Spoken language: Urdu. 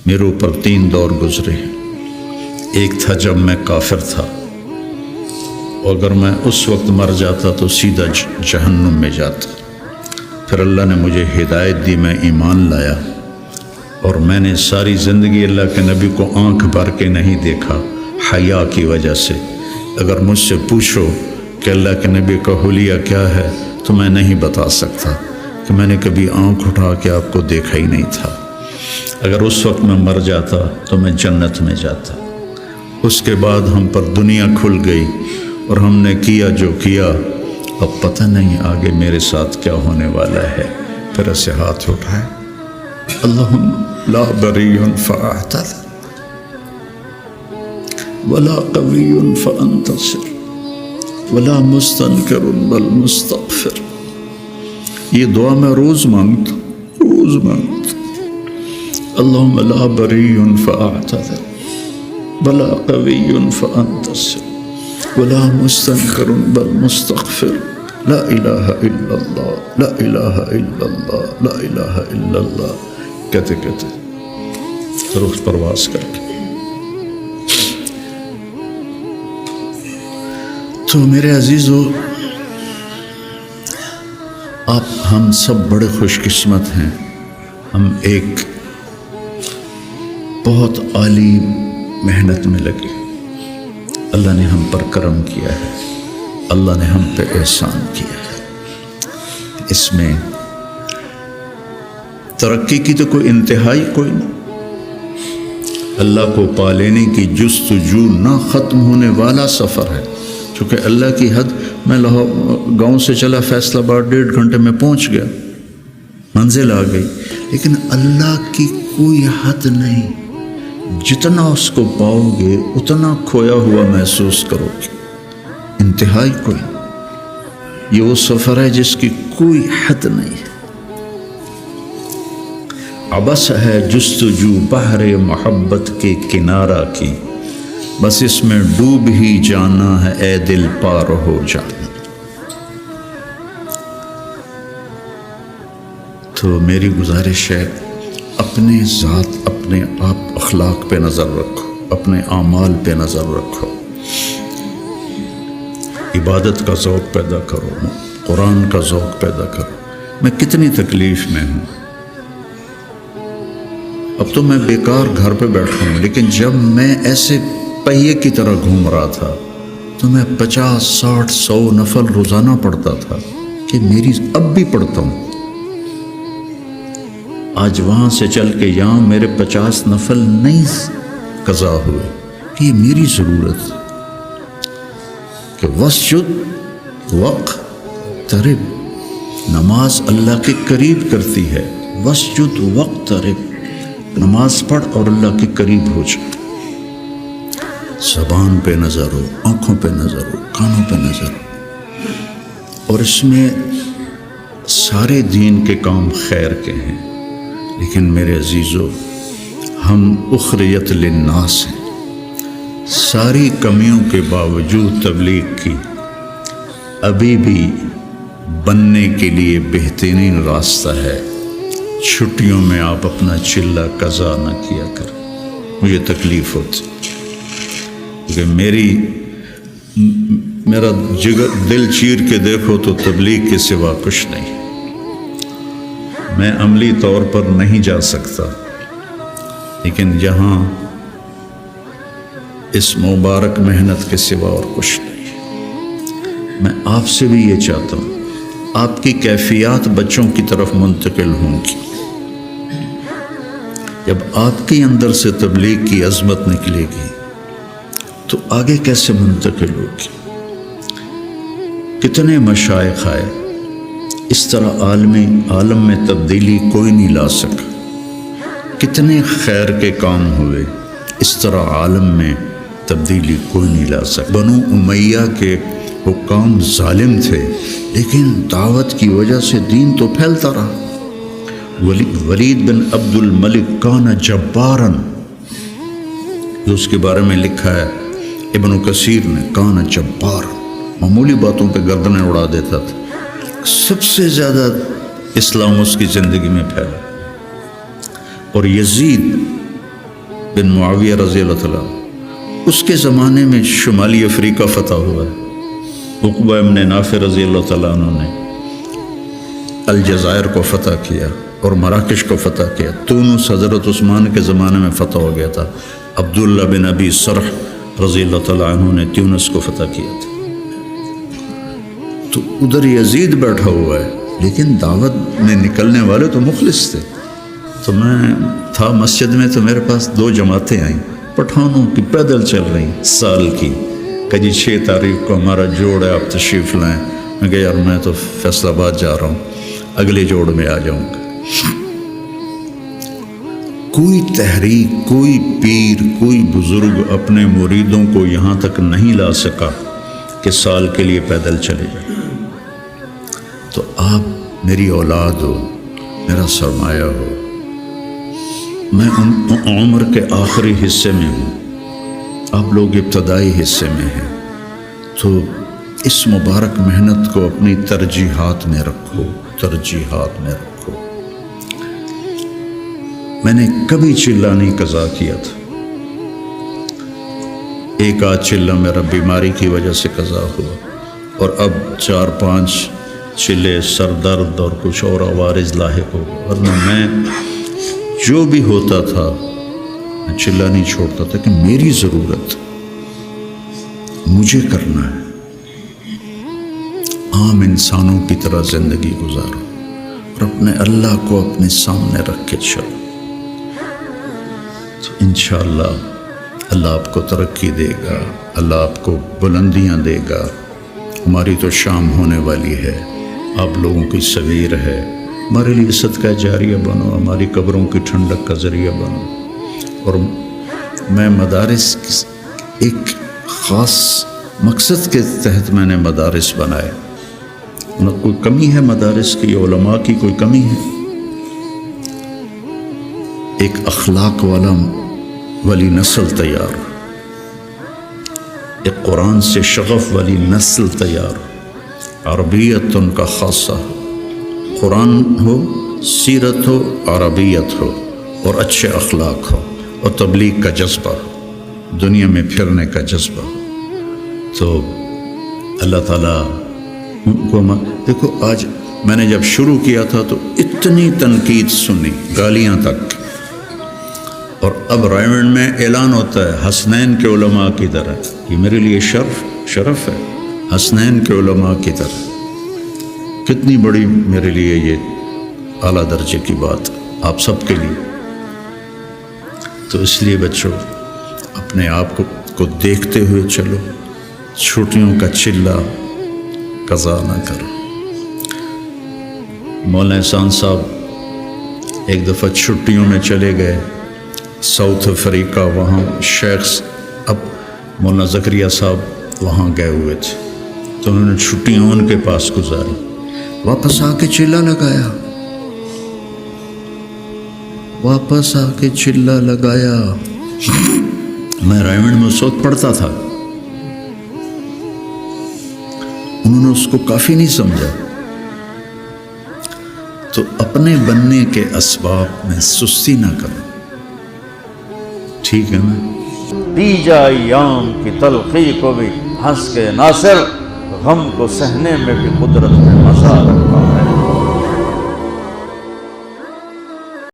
میرے اوپر 3 دور گزرے ہیں۔ ایک تھا جب میں کافر تھا، اور اگر میں اس وقت مر جاتا تو سیدھا جہنم میں جاتا۔ پھر اللہ نے مجھے ہدایت دی، میں ایمان لایا، اور میں نے ساری زندگی اللہ کے نبی کو آنکھ بھر کے نہیں دیکھا حیا کی وجہ سے۔ اگر مجھ سے پوچھو کہ اللہ کے نبی کا حلیہ کیا ہے تو میں نہیں بتا سکتا کہ میں نے کبھی آنکھ اٹھا کے آپ کو دیکھا ہی نہیں تھا۔ اگر اس وقت میں مر جاتا تو میں جنت میں جاتا۔ اس کے بعد ہم پر دنیا کھل گئی اور ہم نے کیا جو کیا، اب پتہ نہیں آگے میرے ساتھ کیا ہونے والا ہے۔ پھر اسے ہاتھ اٹھائے، اللہم لا بری فاعتذر ولا قوی فانتصر ولا مستنکر بل مستغفر۔ یہ دعا میں روز مانگتا، روز مانگتا، اللہم لا بری فاعتذر ولا قوی فانتصر ولا مستنکر بل مستغفر، لا الہ الا اللہ، لا الہ الا اللہ، لا الہ الا اللہ کہتے کہتے روح پرواز کر کے۔ تو میرے عزیزو، ہم سب بڑے خوش قسمت ہیں، ہم ایک بہت عالی محنت میں لگے۔ اللہ نے ہم پر کرم کیا ہے، اللہ نے ہم پہ احسان کیا ہے۔ اس میں ترقی کی تو کوئی انتہائی کوئی نہیں۔ اللہ کو پا لینے کی جستجو نہ ختم ہونے والا سفر ہے۔ چونکہ اللہ کی حد، میں گاؤں سے چلا فیصل آباد 1.5 گھنٹے میں پہنچ گیا، منزل آ گئی، لیکن اللہ کی کوئی حد نہیں۔ جتنا اس کو پاؤ گے اتنا کھویا ہوا محسوس کرو گے، انتہائی کوئی۔ یہ وہ سفر ہے جس کی کوئی حد نہیں ہے۔ عبث ہے جستجو بحر محبت کے کنارہ کی، بس اس میں ڈوب ہی جانا ہے اے دل پار ہو جانا۔ تو میری گزارش ہے، اپنے ذات، اپنے آپ اخلاق پہ نظر رکھو، اپنے اعمال پہ نظر رکھو، عبادت کا ذوق پیدا کرو، قرآن کا ذوق پیدا کرو۔ میں کتنی تکلیف میں ہوں، اب تو میں بیکار گھر پہ بیٹھا ہوں، لیکن جب میں ایسے پہیے کی طرح گھوم رہا تھا تو میں 50 60 100 نفل روزانہ پڑھتا تھا، کہ میری اب بھی پڑھتا ہوں۔ آج وہاں سے چل کے یہاں میرے 50 نفل نہیں قضا ہوئے، کہ یہ میری ضرورت کہ وسجد وقترب، نماز اللہ کے قریب کرتی ہے۔ وسجد وقترب، نماز پڑھ اور اللہ کے قریب ہو جا۔ زبان پہ نظر ہو، آنکھوں پہ نظر ہو، کانوں پہ نظر ہو، اور اس میں سارے دین کے کام خیر کے ہیں۔ لیکن میرے عزیزو، ہم اخریت للناس ہیں۔ ساری کمیوں کے باوجود تبلیغ کی، ابھی بھی بننے کے لیے بہترین راستہ ہے۔ چھٹیوں میں آپ اپنا چلہ قضا نہ کیا کر، مجھے تکلیف ہوتی، کیونکہ میرا جگر دل چیر کے دیکھو تو تبلیغ کے سوا کچھ نہیں۔ میں عملی طور پر نہیں جا سکتا، لیکن یہاں اس مبارک محنت کے سوا اور کچھ نہیں۔ میں آپ سے بھی یہ چاہتا ہوں، آپ کی کیفیات بچوں کی طرف منتقل ہوں گی۔ جب آپ کے اندر سے تبلیغ کی عظمت نکلے گی تو آگے کیسے منتقل ہوگی؟ کتنے مشائخ آئے، اس طرح عالم میں تبدیلی کوئی نہیں لا سکا۔ کتنے خیر کے کام ہوئے، اس طرح عالم میں تبدیلی کوئی نہیں لا سکا۔ بنو امیہ کے حکام ظالم تھے، لیکن دعوت کی وجہ سے دین تو پھیلتا رہا۔ ولید بن عبد الملک کان جبارن، جو اس کے بارے میں لکھا ہے ابن کثیر نے، کان جبار، معمولی باتوں پہ گردنیں اڑا دیتا تھا۔ سب سے زیادہ اسلام اس کی زندگی میں پھیلا۔ اور یزید بن معاویہ رضی اللہ تعالیٰ، اس کے زمانے میں شمالی افریقہ فتح ہوا ہے۔ عقبہ ابن نافع رضی اللہ تعالیٰ عنہ نے الجزائر کو فتح کیا اور مراکش کو فتح کیا۔ تونس حضرت عثمان کے زمانے میں فتح ہو گیا تھا۔ عبداللہ بن ابی سرح رضی اللہ تعالیٰ عنہ نے تونس کو فتح کیا تھا۔ تو ادھر یزید بیٹھا ہوا ہے، لیکن دعوت میں نکلنے والے تو مخلص تھے۔ تو میں تھا مسجد میں، تو میرے پاس 2 جماعتیں آئیں پٹھانوں کی، پیدل چل رہی سال کی، کہ جی 6 تاریخ کو ہمارا جوڑ ہے، آپ تشریف لائیں۔ میں کہا یار میں تو فیصل آباد جا رہا ہوں، اگلے جوڑ میں آ جاؤں گا۔ کوئی تحریک، کوئی پیر، کوئی بزرگ اپنے مریدوں کو یہاں تک نہیں لا سکا کہ سال کے لیے پیدل چلے جائیں۔ تو آپ میری اولاد ہو، میرا سرمایہ ہو، میں عمر کے آخری حصے میں ہوں، آپ لوگ ابتدائی حصے میں ہیں، تو اس مبارک محنت کو اپنی ترجیحات میں رکھو، ترجیحات میں رکھو۔ میں نے کبھی چلہ نہیں قضا کیا تھا، ایک آدھ چلہ میرا بیماری کی وجہ سے قضا ہوا، اور اب 4-5 چلے سر درد اور کچھ اور عوارض لاحق ہو گئے، ورنہ میں جو بھی ہوتا تھا میں چلہ نہیں چھوڑتا تھا کہ میری ضرورت مجھے کرنا ہے، عام انسانوں کی طرح زندگی گزارو اور اپنے اللہ کو اپنے سامنے رکھ کے چلو، تو انشاءاللہ اللہ آپ کو ترقی دے گا، اللہ آپ کو بلندیاں دے گا۔ ہماری تو شام ہونے والی ہے، آپ لوگوں کی صغیر ہے، ہمارے لیے صدقہ جاریہ بنو، ہماری قبروں کی ٹھنڈک کا ذریعہ بنو۔ اور میں مدارس ایک خاص مقصد کے تحت میں نے مدارس بنائے، نہ کوئی کمی ہے مدارس کی، علماء کی کوئی کمی ہے، ایک اخلاق والی نسل تیار، ایک قرآن سے شغف والی نسل تیار، عربیت ان کا خاصہ، قرآن ہو، سیرت ہو، عربیت ہو، اور اچھے اخلاق ہو، اور تبلیغ کا جذبہ، دنیا میں پھرنے کا جذبہ۔ تو اللہ تعالیٰ ان کو دیکھو، آج میں نے جب شروع کیا تھا تو اتنی تنقید سنی، گالیاں تک، اور اب رائمنڈ میں اعلان ہوتا ہے حسنین کے علماء کی طرح، یہ میرے لیے شرف ہے، حسنین کے علماء کی طرح، کتنی بڑی میرے لیے یہ اعلیٰ درجے کی بات آپ سب کے لیے۔ تو اس لیے بچوں اپنے آپ کو دیکھتے ہوئے چلو، چھٹیوں کا چلہ قضا نہ کرو۔ مولانا احسان صاحب ایک دفعہ چھٹیوں میں چلے گئے ساؤتھ افریقہ، وہاں شیخ اب مولانا زکریا صاحب وہاں گئے ہوئے تھے، تو انہوں نے چھٹیاں ان کے پاس گزاری، واپس آ کے چلہ لگایا، واپس آ کے چلہ لگایا۔ میں رائمنڈ میں اس وقت پڑھتا تھا، انہوں نے اس کو کافی نہیں سمجھا۔ تو اپنے بننے کے اسباب میں سستی نہ کرو، ٹھیک ہے نا؟ دی جا ایام کی تلخی کو بھی ہنس کے ناصر، غم کو سہنے میں بھی قدرت میں مزہ